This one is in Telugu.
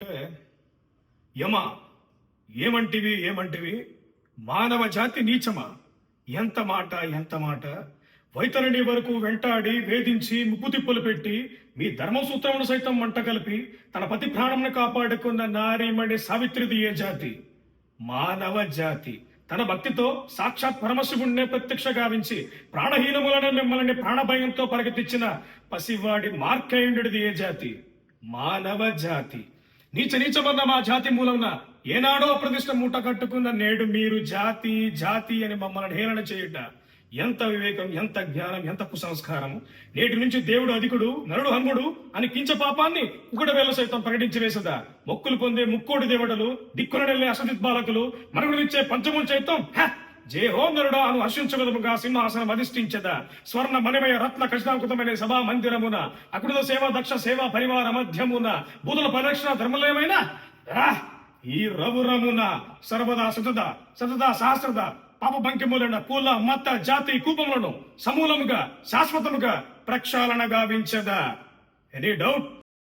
అంటే యమ ఏమంటివి మానవ జాతి నీచమా? ఎంత మాట ఎంత మాట! వైతరిణి వరకు వెంటాడి వేధించి ముక్కుతిప్పులు పెట్టి మీ ధర్మసూత్రమును సైతం మంట కలిపి తన పతి ప్రాణంను కాపాడుకున్న నారీమణి సావిత్రిది ఏ జాతి? మానవ జాతి. తన భక్తితో సాక్షాత్ పరమశివుణ్ణే ప్రత్యక్ష గావించి ప్రాణహీనములనే మిమ్మల్ని ప్రాణభయంతో పరిగెత్తించిన పసివాడి మార్కండేయుడిది ఏ జాతి? మానవ జాతి. నీచమన్న మా జాతి మూలమున ఏనాడో ప్రతిష్ట మూట కట్టుకున్న నేడు మీరు జాతి జాతి అని మమ్మల్ని హేళన చేయుట ఎంత వివేకం, ఎంత జ్ఞానం, ఎంత కుసంస్కారం! నేటి నుంచి దేవుడు అధికుడు, నరుడు హంగుడు అని కించ పాపాన్ని కుకుడ వేళ సైతం ప్రకటించి వేసదా? మొక్కులు పొందే ముక్కోడి దేవతలు, దిక్కున నెల్లే అసజిత్ బాలకులు, మరుగునిచ్చే పంచములు చైతం జయ హో నరుడా అను హర్షించగలముగా సింహాసనం అధిష్ఠించదా? స్వర్ణ మణిమయ రత్న ఖచ్చితాంకుతమైన సభా మందిరమున అకుడుద సేవా దక్ష సేవా పరివార మధ్యమున భూతుల పరిరక్షణ ధర్మలేమైన ఈ రవురమున సర్వదా సతదా సహస్రద పాప బంకిములైన కుల మత జాతి కూపములను సమూలముగా శాశ్వతముగా ప్రక్షాళన గావించదా? Any doubt?